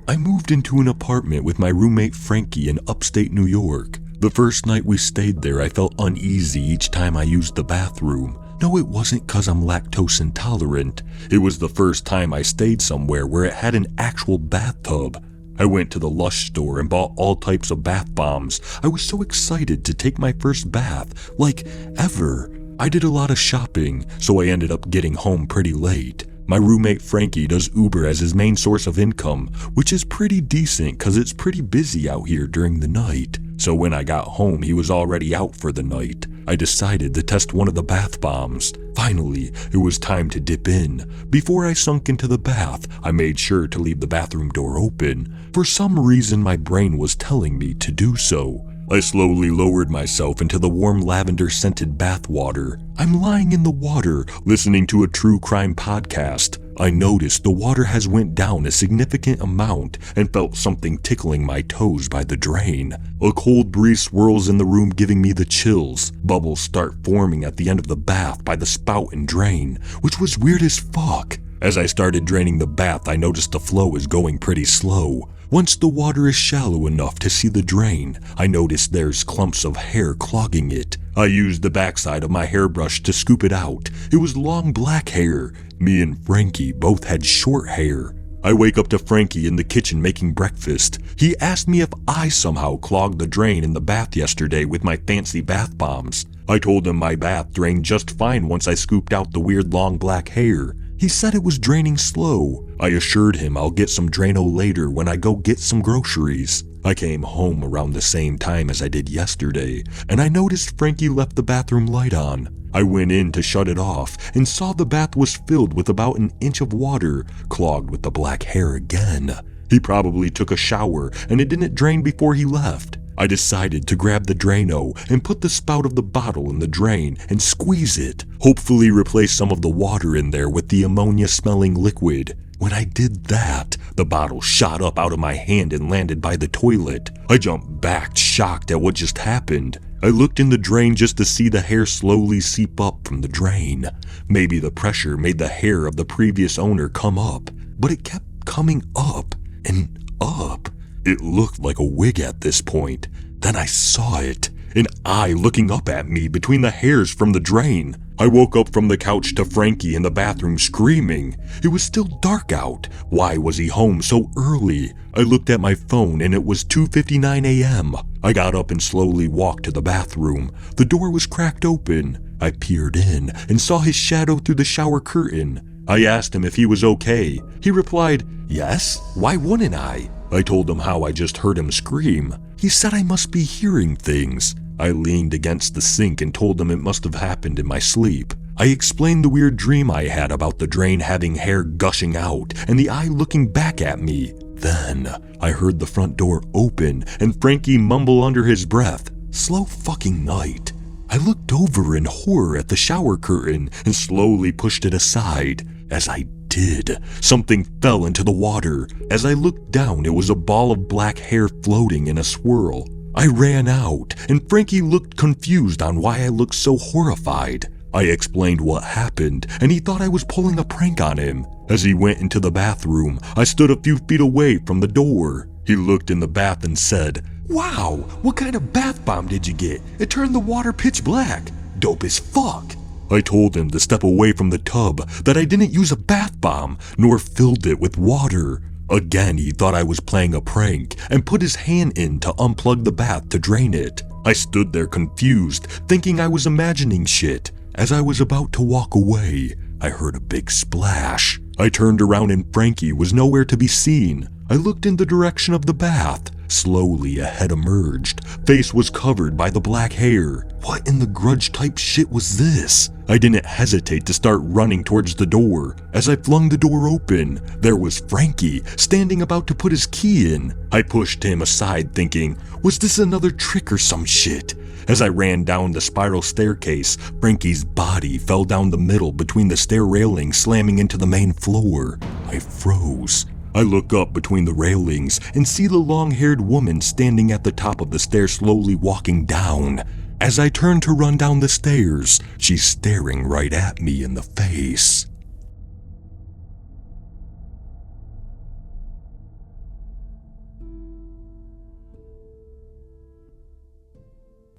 I moved into an apartment with my roommate Frankie in upstate New York. The first night we stayed there, I felt uneasy each time I used the bathroom. No, it wasn't because I'm lactose intolerant. It was the first time I stayed somewhere where it had an actual bathtub. I went to the Lush store and bought all types of bath bombs. I was so excited to take my first bath, like ever. I did a lot of shopping, so I ended up getting home pretty late. My roommate Frankie does Uber as his main source of income, which is pretty decent because it's pretty busy out here during the night. So when I got home, he was already out for the night. I decided to test one of the bath bombs. Finally, it was time to dip in. Before I sunk into the bath, I made sure to leave the bathroom door open. For some reason, my brain was telling me to do so. I slowly lowered myself into the warm lavender-scented bath water. I'm lying in the water, listening to a true crime podcast. I noticed the water has went down a significant amount and felt something tickling my toes by the drain. A cold breeze swirls in the room, giving me the chills. Bubbles start forming at the end of the bath by the spout and drain, which was weird as fuck. As I started draining the bath, I noticed the flow is going pretty slow. Once the water is shallow enough to see the drain, I notice there's clumps of hair clogging it. I used the backside of my hairbrush to scoop it out. It was long black hair. Me and Frankie both had short hair. I wake up to Frankie in the kitchen making breakfast. He asked me if I somehow clogged the drain in the bath yesterday with my fancy bath bombs. I told him my bath drained just fine once I scooped out the weird long black hair. He said it was draining slow. I assured him I'll get some Drano later when I go get some groceries. I came home around the same time as I did yesterday, and I noticed Frankie left the bathroom light on. I went in to shut it off and saw the bath was filled with about an inch of water, clogged with the black hair again. He probably took a shower and it didn't drain before he left. I decided to grab the Drano and put the spout of the bottle in the drain and squeeze it, hopefully replace some of the water in there with the ammonia-smelling liquid. When I did that, the bottle shot up out of my hand and landed by the toilet. I jumped back, shocked at what just happened. I looked in the drain just to see the hair slowly seep up from the drain. Maybe the pressure made the hair of the previous owner come up, but it kept coming up and up. It looked like a wig at this point. Then I saw it, an eye looking up at me between the hairs from the drain. I woke up from the couch to Frankie in the bathroom screaming. It was still dark out. Why was he home so early? I looked at my phone and it was 2:59 a.m. I got up and slowly walked to the bathroom. The door was cracked open. I peered in and saw his shadow through the shower curtain. I asked him if he was okay. He replied, "Yes, why wouldn't I?" I told him how I just heard him scream. He said I must be hearing things. I leaned against the sink and told him it must have happened in my sleep. I explained the weird dream I had about the drain having hair gushing out and the eye looking back at me. Then I heard the front door open and Frankie mumble under his breath, "Slow fucking night." I looked over in horror at the shower curtain and slowly pushed it aside. As I did, something fell into the water. As I looked down, it was a ball of black hair floating in a swirl. I ran out, and Frankie looked confused on why I looked so horrified. I explained what happened, and he thought I was pulling a prank on him. As he went into the bathroom, I stood a few feet away from the door. He looked in the bath and said, "Wow, what kind of bath bomb did you get? It turned the water pitch black. Dope as fuck." I told him to step away from the tub, that I didn't use a bath bomb, nor filled it with water. Again, he thought I was playing a prank and put his hand in to unplug the bath to drain it. I stood there confused, thinking I was imagining shit. As I was about to walk away, I heard a big splash. I turned around and Frankie was nowhere to be seen. I looked in the direction of the bath. Slowly, a head emerged. Face was covered by the black hair. What in the grudge type shit was this? I didn't hesitate to start running towards the door. As I flung the door open, there was Frankie, standing about to put his key in. I pushed him aside thinking, was this another trick or some shit? As I ran down the spiral staircase, Frankie's body fell down the middle between the stair railings, slamming into the main floor. I froze. I look up between the railings and see the long-haired woman standing at the top of the stairs, slowly walking down. As I turn to run down the stairs, she's staring right at me in the face.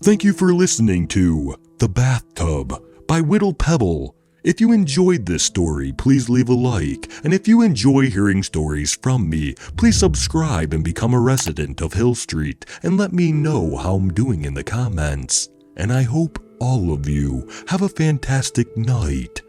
Thank you for listening to The Bathtub by Whittle Pebble. If you enjoyed this story, please leave a like. And if you enjoy hearing stories from me, please subscribe and become a resident of Hill Street and let me know how I'm doing in the comments. And I hope all of you have a fantastic night.